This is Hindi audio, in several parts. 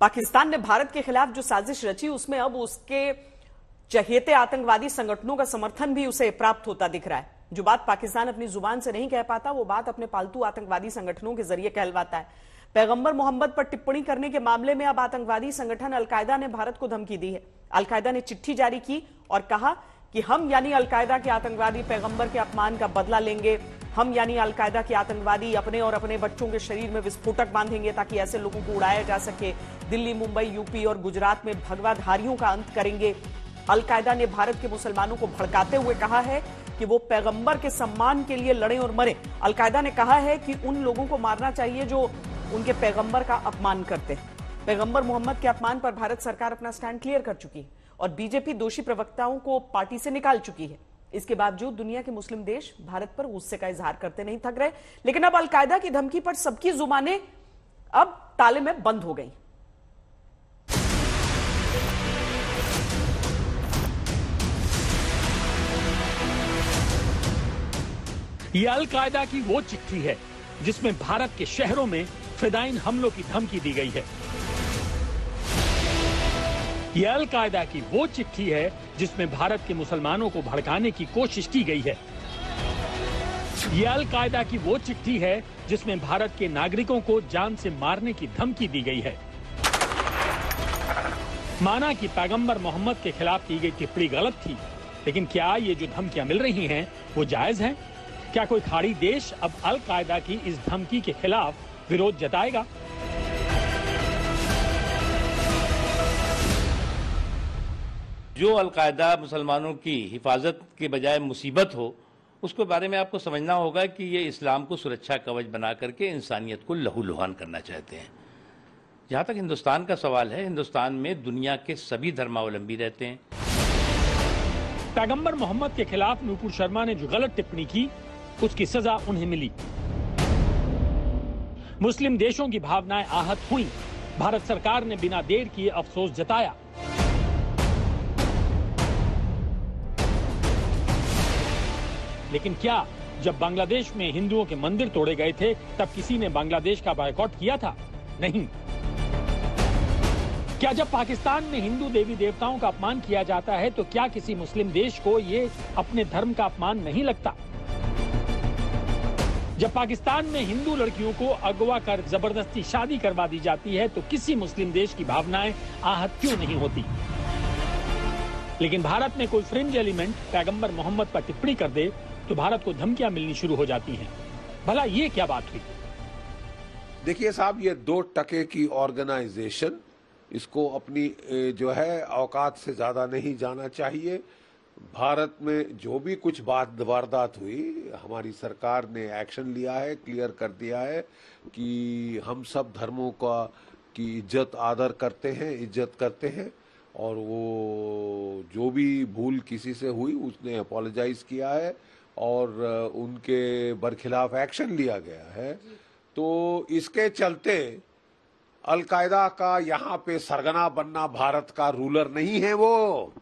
पाकिस्तान ने भारत के खिलाफ जो साजिश रची उसमें अब उसके चहेते आतंकवादी संगठनों का समर्थन भी उसे प्राप्त होता दिख रहा है। जो बात पाकिस्तान अपनी जुबान से नहीं कह पाता वो बात अपने पालतू आतंकवादी संगठनों के जरिए कहलवाता है। पैगंबर मोहम्मद पर टिप्पणी करने के मामले में अब आतंकवादी संगठन अलकायदा ने भारत को धमकी दी है। अलकायदा ने चिट्ठी जारी की और कहा कि हम यानी अलकायदा के आतंकवादी पैगंबर के अपमान का बदला लेंगे। हम यानी अलकायदा के आतंकवादी अपने और अपने बच्चों के शरीर में विस्फोटक बांधेंगे ताकि ऐसे लोगों को उड़ाया जा सके। दिल्ली, मुंबई, यूपी और गुजरात में भगवाधारियों का अंत करेंगे। अलकायदा ने भारत के मुसलमानों को भड़काते हुए कहा है कि वो पैगंबर के सम्मान के लिए लड़ें और मरें। अलकायदा ने कहा है कि उन लोगों को मारना चाहिए जो उनके पैगंबर का अपमान करते हैं। पैगंबर मोहम्मद के अपमान पर भारत सरकार अपना स्टैंड क्लियर कर चुकी है और बीजेपी दोषी प्रवक्ताओं को पार्टी से निकाल चुकी है। इसके बावजूद दुनिया के मुस्लिम देश भारत पर गुस्से का इजहार करते नहीं थक रहे, लेकिन अब अलकायदा की धमकी पर सबकी जुबानें अब ताले में बंद हो गई। ये अलकायदा की वो चिट्ठी है जिसमें भारत के शहरों में फिदाइन हमलों की धमकी दी गई है। ये अलकायदा की वो चिट्ठी है जिसमें भारत के मुसलमानों को भड़काने की कोशिश की गई है। ये अलकायदा की वो चिट्ठी है जिसमें भारत के नागरिकों को जान से मारने की धमकी दी गई है। माना कि पैगंबर मोहम्मद के खिलाफ की गई टिप्पणी गलत थी, लेकिन क्या ये जो धमकियां मिल रही हैं वो जायज हैं? क्या कोई खाड़ी देश अब अलकायदा की इस धमकी के खिलाफ विरोध जताएगा? जो अलकायदा मुसलमानों की हिफाजत के बजाय मुसीबत हो, उसके बारे में आपको समझना होगा कि ये इस्लाम को सुरक्षा कवच बना करके इंसानियत को लहूलुहान करना चाहते हैं। जहाँ तक हिंदुस्तान का सवाल है, हिंदुस्तान में दुनिया के सभी धर्मावलंबी रहते हैं। पैगंबर मोहम्मद के खिलाफ नूपुर शर्मा ने जो गलत टिप्पणी की उसकी सजा उन्हें मिली। मुस्लिम देशों की भावनाएं आहत हुई। भारत सरकार ने बिना देर किए अफसोस जताया। लेकिन क्या जब बांग्लादेश में हिंदुओं के मंदिर तोड़े गए थे तब किसी ने बांग्लादेश का बायकॉट किया था? नहीं। क्या जब पाकिस्तान में हिंदू देवी देवताओं का अपमान किया जाता है तो क्या किसी मुस्लिम देश को ये अपने धर्म का अपमान नहीं लगता? जब पाकिस्तान में हिंदू लड़कियों को अगवा कर जबरदस्ती शादी करवा दी जाती है तो किसी मुस्लिम देश की भावनाएं आहत क्यों नहीं होती? लेकिन भारत में कोई फ्रिंज एलिमेंट पैगंबर मोहम्मद पर टिप्पणी कर दे तो भारत को धमकियां मिलनी शुरू हो जाती हैं। भला ये क्या बात हुई? देखिए साहब, ये 2 टके की ऑर्गेनाइजेशन, इसको अपनी जो है औकात से ज्यादा नहीं जाना चाहिए। भारत में जो भी कुछ वारदात हुई, हमारी सरकार ने एक्शन लिया है, क्लियर कर दिया है कि हम सब धर्मों का की इज्जत आदर करते हैं, इज्जत करते हैं, और वो जो भी भूल किसी से हुई उसने अपोलोजाइज किया है और उनके बरखिलाफ एक्शन लिया गया है। तो इसके चलते अलकायदा का यहाँ पे सरगना बनना भारत का रूलर नहीं है वो।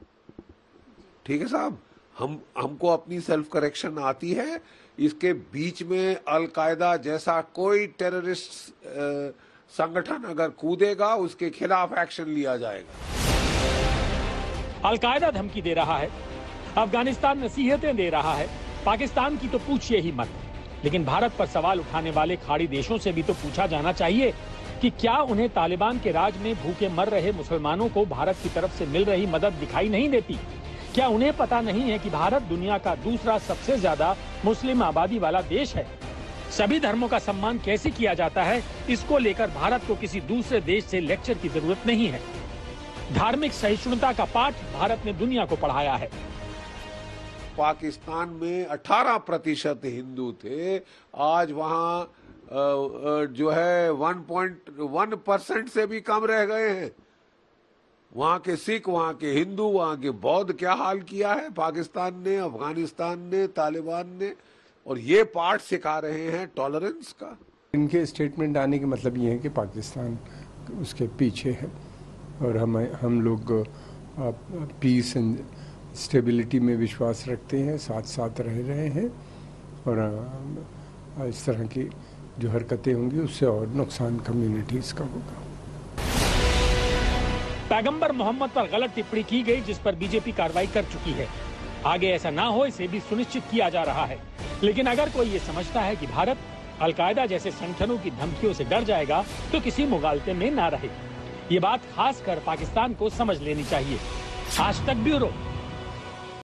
ठीक है साहब, हमको अपनी सेल्फ करेक्शन आती है। इसके बीच में अलकायदा जैसा कोई टेररिस्ट संगठन अगर कूदेगा उसके खिलाफ एक्शन लिया जाएगा। अलकायदा धमकी दे रहा है, अफगानिस्तान नसीहतें दे रहा है, पाकिस्तान की तो पूछिए ही मत। लेकिन भारत पर सवाल उठाने वाले खाड़ी देशों से भी तो पूछा जाना चाहिए कि क्या उन्हें तालिबान के राज में भूखे मर रहे मुसलमानों को भारत की तरफ से मिल रही मदद दिखाई नहीं देती? क्या उन्हें पता नहीं है कि भारत दुनिया का दूसरा सबसे ज्यादा मुस्लिम आबादी वाला देश है? सभी धर्मों का सम्मान कैसे किया जाता है, इसको लेकर भारत को किसी दूसरे देश से लेक्चर की जरूरत नहीं है। धार्मिक सहिष्णुता का पाठ भारत ने दुनिया को पढ़ाया है। पाकिस्तान में 18% हिंदू थे, आज वहाँ जो है 1.1% से भी कम रह गए हैं। वहाँ के सिख, वहाँ के हिंदू, वहाँ के बौद्ध क्या हाल किया है पाकिस्तान ने, अफगानिस्तान ने, तालिबान ने, और ये पाठ सिखा रहे हैं टॉलरेंस का। इनके स्टेटमेंट आने का मतलब ये है कि पाकिस्तान उसके पीछे है और हम लोग पीस एंड स्टेबिलिटी में विश्वास रखते हैं, साथ साथ रह रहे हैं, और इस तरह की जो हरकतें होंगी उससे और नुकसान कम्युनिटीज़ का होगा। पैगंबर मोहम्मद पर गलत टिप्पणी की गई, जिस पर बीजेपी कार्रवाई कर चुकी है। आगे ऐसा ना हो, इसे भी सुनिश्चित किया जा रहा है। लेकिन अगर कोई ये समझता है कि भारत अलकायदा जैसे संगठनों की धमकियों से डर जाएगा, तो किसी मुगालते में ना रहे। ये बात खासकर पाकिस्तान को समझ लेनी चाहिए। आज तक ब्यूरो।